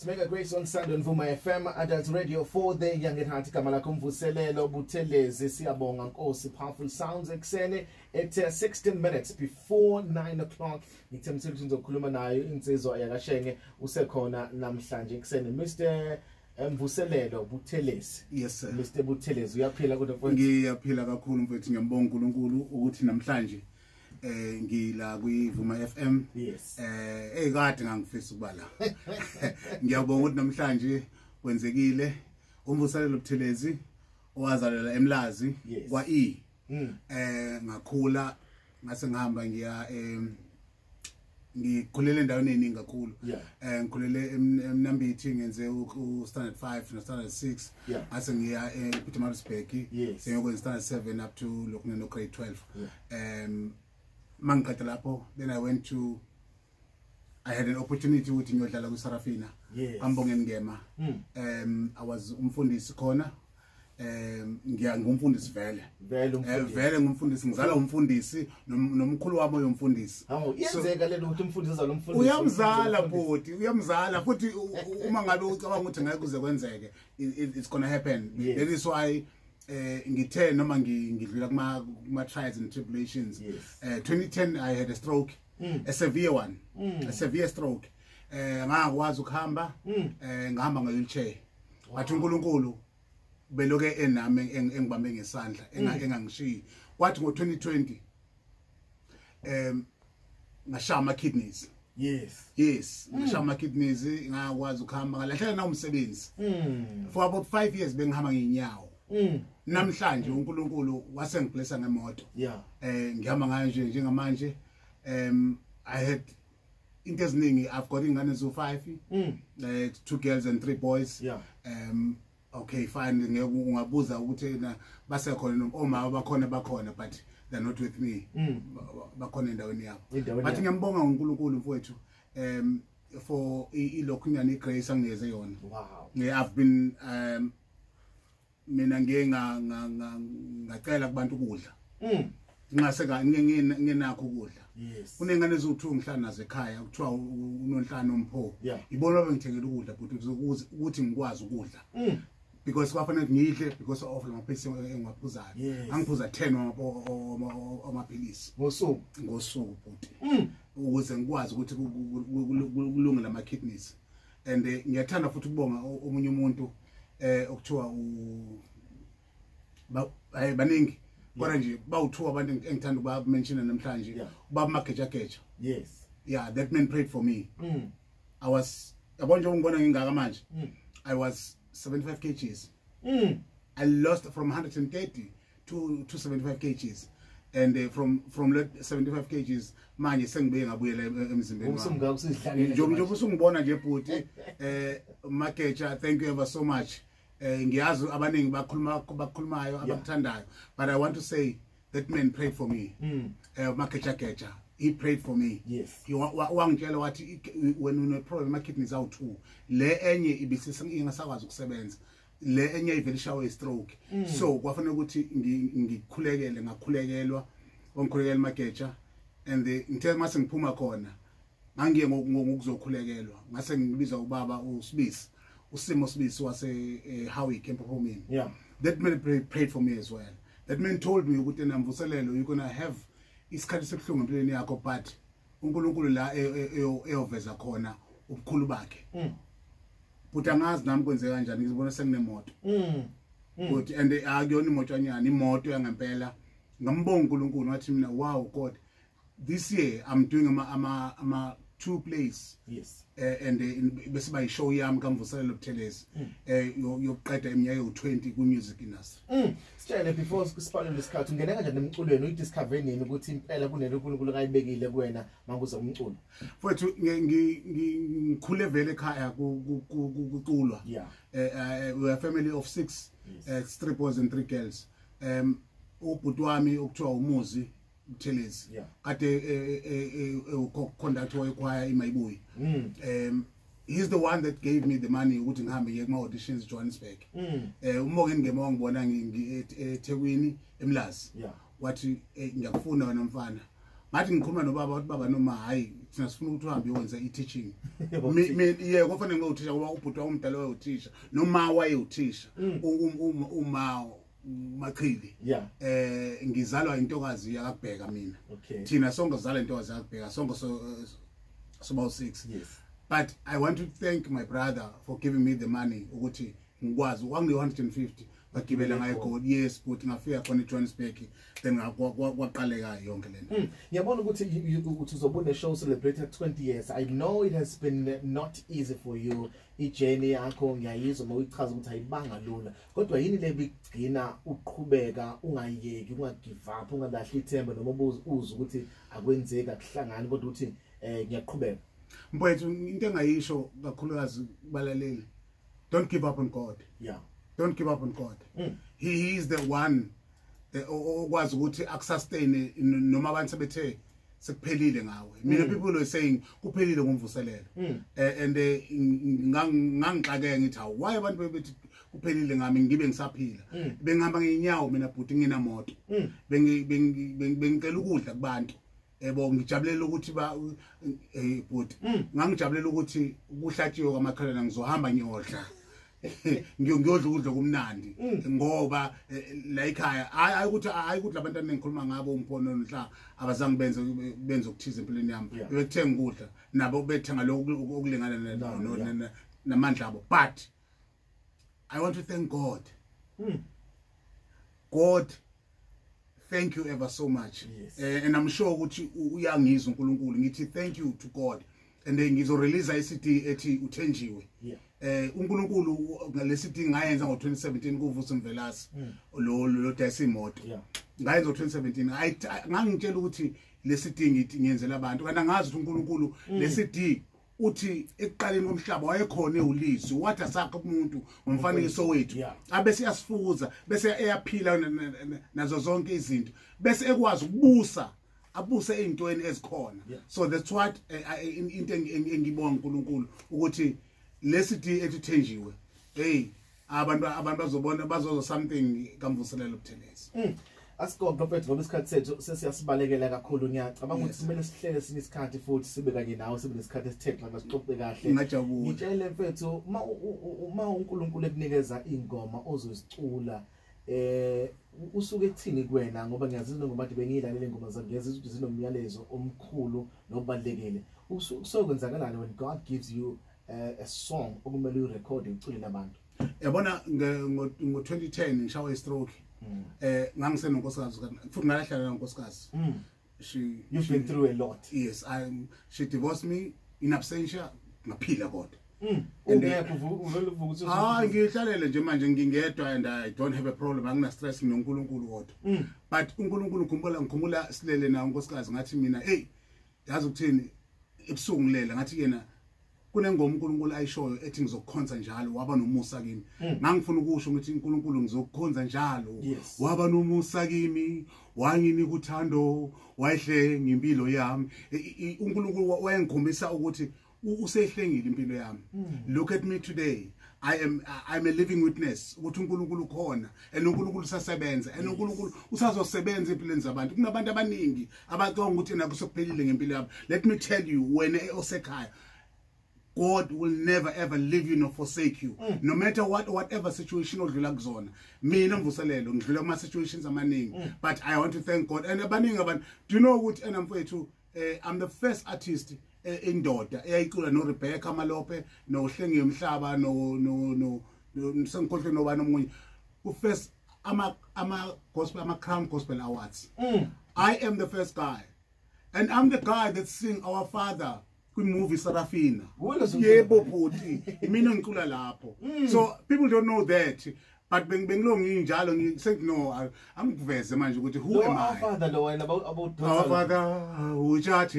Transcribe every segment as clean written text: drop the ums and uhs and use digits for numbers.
To make a grace on Sunday on Vuma FM Adult Radio for the young at heart Kamala Mvuselelo Buthelezi siyabonga nkosi powerful sounds eksene at 16 minutes before 9 o'clock. Ngithemba sizokhuluma nayo insizwa yakashenge usekhona namhlanje eksene Mr. Mvuselelo Buthelezi. Yes sir. Mr. Buthelezi uyaphila kodwa mfowethu? Ngiyaphila kakhulu mfowethu, ngiyambonga uNkulunkulu ukuthi namhlanje ngila kwiVuma FM. Yes. Kade ngangifisa ukubala. Ngiyabonga ukuthi namhlanje kwenzekile. Umvuselelo Buthelezi owazalela eMlazi kwa ngakhula ngase ngihamba ngiya ngikhulele endaweni eningi kakhulu. Ngikhulele eMnambithi ngenze u-standard 5 no standard 6. Ngase ngiya ePietermaritzburg ngiyokwenza standard 7 up to lokhu no grade 12. Mangiqeda lapho, then I had an opportunity ukuthi ngiyodlala kuSarafina. Ambongeni ngema. I was umfundisi khona. Ngumfundisi vele ngumfundisi, ngizala umfundisi nomkhulu wami oyomfundisi. Yenzeka lento ukuthi umfundisi uzala umfundisi. Uyamzala futhi, uyamzala futhi uma ngabe ucabanga ukuthi ngeke kuze kwenzeke, it's gonna happen. That is why ngithe noma ngidlula kuma trials and tribulations. 2010 I had a stroke, a severe one, a severe stroke. Ngakwazi ukuhamba, ngihamba nge-wheelchair. Wathi uNkulunkulu beloke enami engibambe ngesandla engangishiyi. Kwathi ngo-2020 ngashaya ama kidneys. Yes, ngashaya ama kidneys, ngakwazi ukuhamba, ngalahleka na umsebenzi. For about 5 years bengihamba nginyawo. Namhlanje uNkulunkulu wasengiblessa ngemoto. Ngihamba ngayo njengamanje. I had into eziningi. I've got ingane zo5, 2 girls and 3 boys. Okay, fine. Ungabuza ukuthi na basekhona oma bakhona but they're not with me. Bakhona endaweni yabo. But ngiyambonga uNkulunkulu mfowethu for ilokhu nyani igrace angiyeze yona. I've been mina ngacela kubantu ukudla. Ngingaseka nginakho ukudla. Kunengane eziwu2 ngihlala nazo ekhaya, kuthiwa uNonhlanu Mpho. Ibona bengithengela ukudla but ukuthi ngikwazi ukudla. Because kwafanele ngidle because of amaphilisi engwaphuzayo. Angiphuza 10 amaphilisi ngosuku futhi. Ukuze ngikwazi ukuthi kulungile ama kidneys. And ngiyathanda futhi ukubonga omunye umuntu okuthiwa baningi kodwa nje bawu2 abantu engithanda ukuba mention namhlanje, ubaba Mageja. That man prayed for me. I was yabona ngibona ngingaka manje. I was 75 kgs. I lost from 130 to 75 kgs. And from 75 kgs manje sengibuye ngabuyela emzimbeni wami. Njobe usungibona nje bhuti. Mageja, thank you ever so much. Ngiyazi abaningi bakhulumayo abakuthandayo, but I want to say that man prayed for me. Mageja, he prayed for me. Wangitshela wathi when une problem kidneys awu2, le enye ibisisingakwazi ukusebenza, le enye ivelishawe stroke. So kwafanele ukuthi ngakhulekelwa ongikhulekela Mageja, and ngithe mase ngiphuma khona ngangiye ngokuzokhulekelwa, ngase ngibiza ubaba uSibisi, uSimo Sibisi wase Howick eMpopomeni. That man prayed for me as well. That man told me ukuthi na Mvuselelo, you're gonna have isikhathi sebuhlungu empilweni yakho, but uNkulunkulu la eyoveza khona ubukhulu bakhe. But angazi nami kwenzeka kanjani, ngizibona senginemoto. But and akuyona imotonyana, imoto yangempela. Ngambonga uNkulunkulu wathi mina, wow God, this year I'm doing ama 2 plays. And bese bayishow yami kaMvuselelo Buthelezi yokuqeda iminyaka ewu20 ku music industry. Sitshele before sipale lesikhathi ungena kanjani emculweni, uyidiscover nini ukuthi impela kunento uNkulunkulu kayibekile kuwena manguza umculo? Mfowethu ngikhule vele ekhaya kuculwa. We are a family of 6, 3 boys and 3 girls. Ubhuti wami okuthiwa uMuzi Buthelezi kade conductor wechoir iMayibuyi. He's the one that gave me the money ukuthi ngihambe ngiye kuma auditions eJohannesburg. Umongeni ngema ngibona eThekwini eMlazi. Wathi ngiyakufuna wena mfana. Ngathi ngikhuluma nobaba wathi baba noma hayi thina sifuna ukuthi uhambe uyenza i-teaching yeah kufanele ngothisha ngoba ubhuti omdala wayothisha noma wayothisha uma machili ngizalwa intokazi yakabheka mina thina sonke sizalwa intokazi yakabheka sonke so about 6 yes but I want to thank my brother for giving me the money ukuthi ngikwazi wangi 150 bagibela ngayo God yes but ngafika khona eJohannesburg then kwaqaleka yonke lento ngiyabona ukuthi uzobona show celebrated 20 years. I know it has been not easy for you i-journey yakho ngiyayizwa mawuyichaza ukuthi ayibanga lula kodwa yini le bigcina uqhubeka ungayeki ungagive up ungalahli ithemba noma ubuza ukuthi akwenzeka kuhlangana kodwa uthi ngiyaqhubeka mfowethu into engayisho kakhulukazi balaleli don't give up on God don't give up on God he is the one okwazi ukuthi akusustain noma abantu sebethe sekuphelile ngawe mina people are saying kuphelile ngomvuselelo and ngangixakeke ngithi why abantu bethi kuphelile ngami ngibe ngisaphila bengihamba ngenyawo mina bhuti ngina moto bengicela ukudla kubantu ebo ngijabulela ukuthi bhuti ngangijabulela ukuthi kuhlatshiwe kwamakhalana ngizohamba ngiyodla ngiyodla ukudla kumnandi ngoba la ekhaya hayi ukuthi abantu engikhuluma ngabo umphono nhla abazange benze ukuthiza empilweni yami bekuthenga ukudla nabo bethenga lokhu okulingana namandla abo but I want to thank God thank you ever so much and I'm sure ukuthi uyangizwa uNkulunkulu ngithi thank you to God and then ngizo release iCD ethi uthenjiwe uNkulunkulu ngalesithi ngayenza ngo2017 kuvusa Mvelasi lo dayisa imoto ngayenza ngo2017 ngangitshela ukuthi lesithi ngithi ngiyenzela abantu kanti angazi ukuthi uNkulunkulu lesithi uthi ekuqaleni komhlaba wayekhona eulisi wathi asakho umuntu ngomfanekiso wethu abe siyasifuza bese eyaphila nazo zonke izinto bese ekwazi ukubusa abuse ezintweni ezikhona so that's what into engibonga uNkulunkulu ukuthi lesithi etuthenjiwe hey abantu bazobona bazozo something kaMvuselelo Buthelezi Asiko Prophet ngoba isikhathi sethu sesiyasibalekela kakhulu ngiyacabanga ukuthi kumele sihlele sinye isikhathi futhi sibe kanye nawe sibe nesikhathi esithekla ngasixoxe kahle ngitshele mfethu uma uNkulunkulu ekunikeza ingoma ozozicula usuke ekuthini kuwena ngoba ngiyazizwa ngoba bengiyilalele ingoma zami ngiyazizwa ukuthi zinomyalezo omkhulu nobalekele usokwenzakalani when God gives you a song okumele urecord ucule nabantu yabona ngo2010 ngishawa istroke ngangisenonkosikazi futhi ngalahlala nonkosikazi you've been through a lot yes she divorced me in absentia ngaphila kodwa ngihlalele nje manje ngingedwa and I don't have a problem angina stress noNkulunkulu kodwa but uNkulunkulu ngikhumbula silele na unkosikazi ngathi mina hey yazi ukuthini ebusuku ngilela ngathi yena kunengoma uNkulunkulu ayishoyo ethi ngizokukhonza njalo waba nomusa kimi ngangifuna ukusho ukuthi uNkulunkulu ngizokukhonza njalo waba nomusa kimi wanginika uthando wayehle ngempilo yami uNkulunkulu wayengikhombisa ukuthi usehlengile impilo yami look at me today I'm a living witness ukuthi uNkulunkulu khona and uNkulunkulu usasebenza and uNkulunkulu usazosebenza empilweni zabantu kunabantu abaningi abacanga ukuthi nakusokuphelile ngempilo yabo let me tell you when osekhaya God will never ever leave you nor forsake you no matter whatever situation odlula kuzona mina Mvuselelo ngidlula kuma situations amaningi but I want to thank God and abaningi abantu do you know ukuthi mfowethu I'm the first artist indoda eyayicula no Rebecca Malope no Hlengi Emhlaba no sengikhohle nobani omunye ku first ama gospel ama Crown Gospel Awards I am the first guy and I'm the guy that sing Our Father movie Sarafina yebo bhuti mina ngicula lapho so people don't know that but bengilo nginjalo ngisengino angiveze manje ukuthi who am I Our Father lo wena about Our Father which art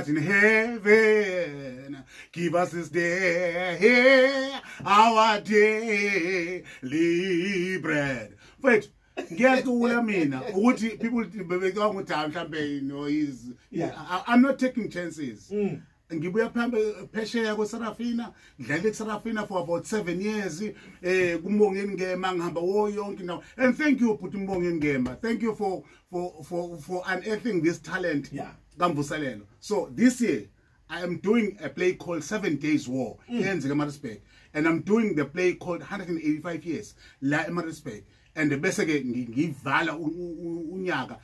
in heaven give us this day our daily bread wait ngiyacula mina ukuthi people bebeka ukuthi mhlambe is I'm not taking chances ngibuya phesheya kweSarafina ngidlala eSarafina for about 7 years kumbongeni ngema ngihamba wo yonke now and thank you Bhuti Mbongeni Ngema thank you for unearthing this talent kaMvuselelo. So this year I am doing a play called 7 Days War in Maritzburg, and I'm doing the play called 185 Years la eMaritzburg. And the best again ngivala unyaka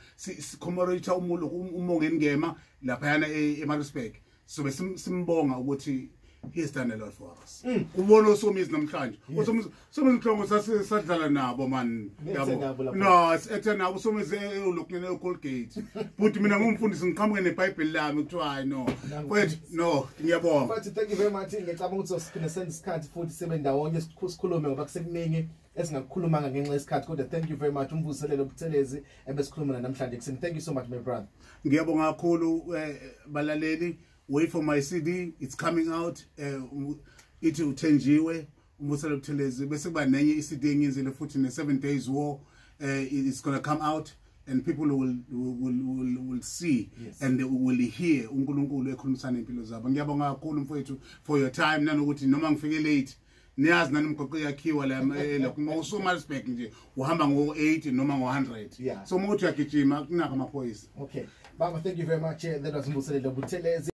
commemorate umonge ngema laphana eMaritzburg. So besimbonga ukuthi he's done a lot for us. Ubona uSomizi namhlanje. USomizi Mhlongo sasidlala nabo man. Yabo. No, ethe nabo uSomizi ulokune eColgate. But mina ngumfundisi ngiqhamuke neBhayibheli lami kuthiwa hayi no. Wait, no, ngiyabonga. But thank you very much. Ngicabanga ukuthi sikhona send isikhathi futhi sebendawonye sikhulume ngoba kusekuningi esingakukhulumanga ngenxa yesikhathi kodwa thank you very much Mvuselelo Buthelezi ebesikhuluma namhlanje kuseni. Thank you so much my brother. Ngiyabonga kakhulu balaleli. Wait for my CD, it's coming out. Ithi uthenjiwe Mvuselelo Buthelezi bese kuba nenye iCD engiyenzile futhi ne 7 Days War. It's going to come out and people will see and they will hear uNkulunkulu ekhulumisana impilo zabo. Ngiyabonga kakhulu mfowethu for your time nanokuthi noma ngifike late niyazi nani imgoqo yakhiwa la kuma uSomarisburg nje uhamba ngo80 noma ngo100. So uma uthi uyagijima kunaka amaphoyisa. Okay. Baba, thank you very much. That was Mvuselelo Buthelezi.